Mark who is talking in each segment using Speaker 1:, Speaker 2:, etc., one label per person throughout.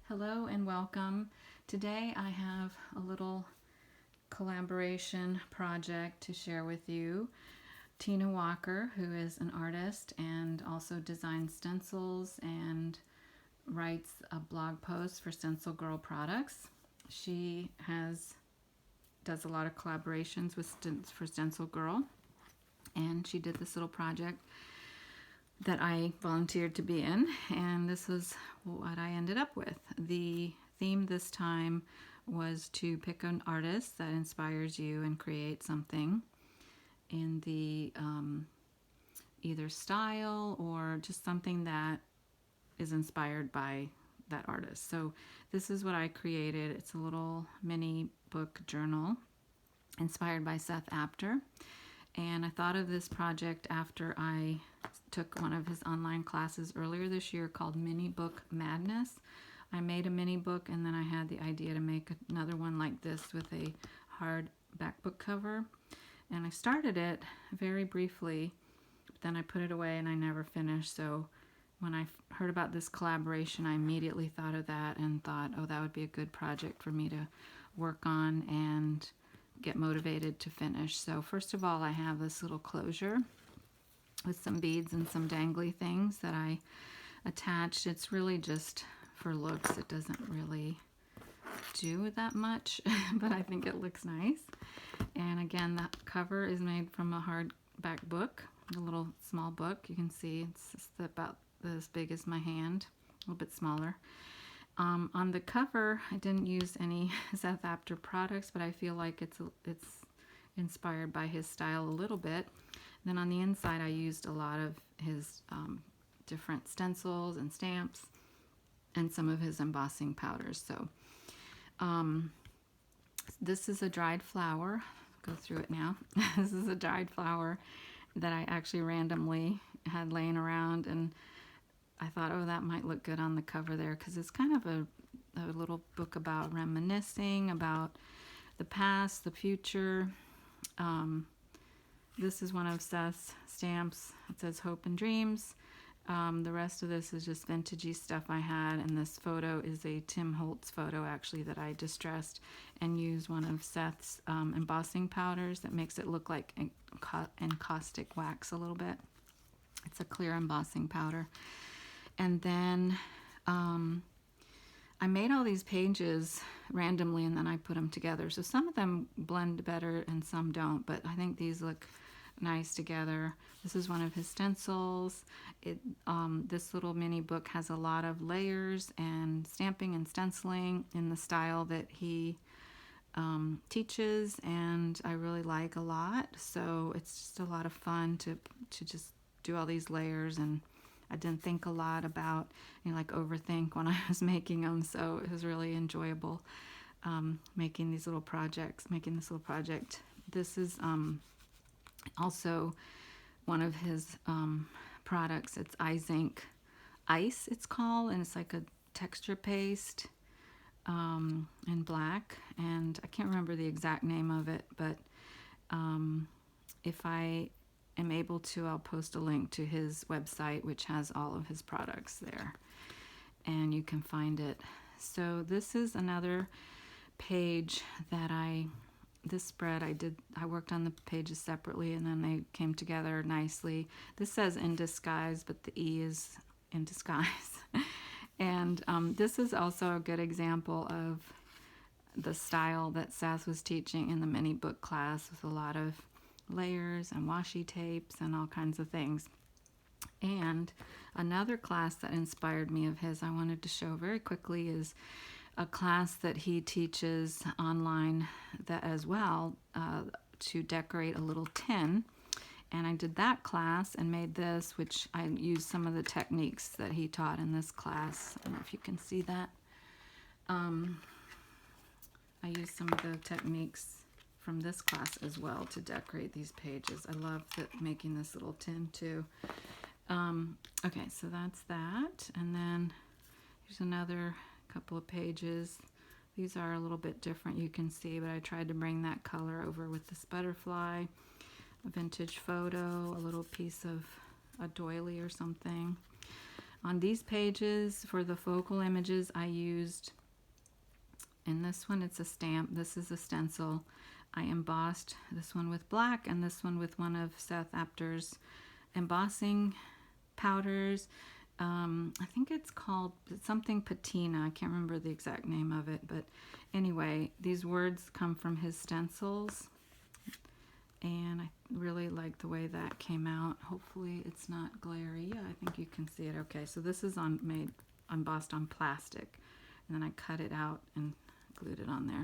Speaker 1: Hello and welcome. Today I have a little collaboration project to share with you. Tina Walker, who is an artist and also designs stencils and writes a blog post for Stencil Girl products. She does a lot of collaborations for Stencil Girl, and she did this little project that I volunteered to be in, and this was what I ended up with. The theme this time was to pick an artist that inspires you and create something in the either style or just something that is inspired by that artist. So this is what I created. It's a little mini book journal inspired by Seth Apter. And I thought of this project after I took one of his online classes earlier this year called Mini Book Madness. I made a mini book, and then I had the idea to make another one like this with a hard back book cover. And I started it very briefly, but then I put it away and I never finished. So when I heard about this collaboration, I immediately thought of that and thought, oh, that would be a good project for me to work on and get motivated to finish. So first of all, I have this little closure with some beads and some dangly things that I attached. It's really just for looks. It doesn't really do that much, but I think it looks nice. And again, that cover is made from a hardback book, a little small book. You can see it's just about as big as my hand, a little bit smaller. On the cover, I didn't use any Seth Apter products, but I feel like it's inspired by his style a little bit. Then on the inside, I used a lot of his different stencils and stamps and some of his embossing powders. So this is a dried flower. Go through it now. This is a dried flower that I actually randomly had laying around, and I thought, oh, that might look good on the cover there, because it's kind of a little book about reminiscing about the past, the future. This is one of Seth's stamps. It says Hope and Dreams. The rest of this is just vintagey stuff I had, and this photo is a Tim Holtz photo actually that I distressed and used one of Seth's embossing powders that makes it look like encaustic wax a little bit. It's a clear embossing powder. And then I made all these pages randomly, and then I put them together. So some of them blend better and some don't, but I think these look nice together. This is one of his stencils. This little mini book has a lot of layers and stamping and stenciling in the style that he teaches, and I really like a lot. So it's just a lot of fun to just do all these layers, and I didn't think a lot about, like overthink when I was making them, so it was really enjoyable making this little project. This is also one of his products. It's iZink Ice, it's called, and it's like a texture paste in black, and I can't remember the exact name of it, but if I am able to, I'll post a link to his website, which has all of his products there, and you can find it. So this is another page that this spread I worked on the pages separately, and then they came together nicely. This says In Disguise, but the E is in disguise. And this is also a good example of the style that Seth was teaching in the mini book class, with a lot of layers and washi tapes and all kinds of things. And another class that inspired me of his I wanted to show very quickly is a class that he teaches online that as well, to decorate a little tin. And I did that class and made this, which I used some of the techniques that he taught in this class. I don't know if you can see that. I used some of the techniques from this class as well to decorate these pages. I love making this little tin too. Okay, so that's that. And then here's another couple of pages. These are a little bit different, you can see, but I tried to bring that color over with this butterfly, a vintage photo, a little piece of a doily or something. On these pages, for the focal images, I used, in this one it's a stamp, this is a stencil. I embossed this one with black and this one with one of Seth Apter's embossing powders. I think it's called something patina. I can't remember the exact name of it, but anyway, these words come from his stencils, and I really like the way that came out. Hopefully it's not glary. Yeah, I think you can see it okay. So this is embossed on plastic, and then I cut it out and glued it on there.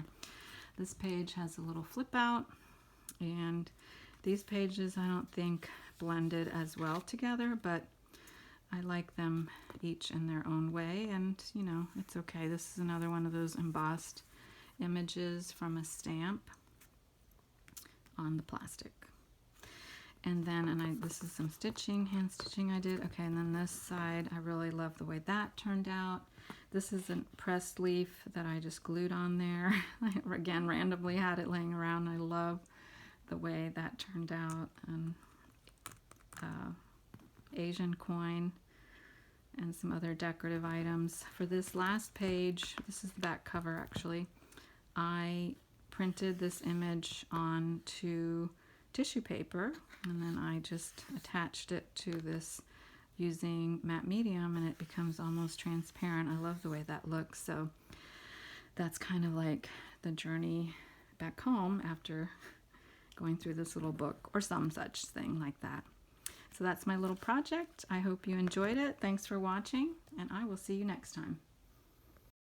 Speaker 1: This page has a little flip out, and these pages I don't think blended as well together, but I like them each in their own way, and you know, it's okay. This is another one of those embossed images from a stamp on the plastic. And then, this is some stitching, hand stitching I did. Okay, and then this side, I really love the way that turned out. This is a pressed leaf that I just glued on there. I, again, randomly had it laying around. I love the way that turned out. And Asian coin and some other decorative items. For this last page, this is the back cover actually, I printed this image onto tissue paper, and then I just attached it to this using matte medium, and it becomes almost transparent. I love the way that looks. So that's kind of like the journey back home after going through this little book or some such thing like that. So that's my little project. I hope you enjoyed it. Thanks for watching, and I will see you next time.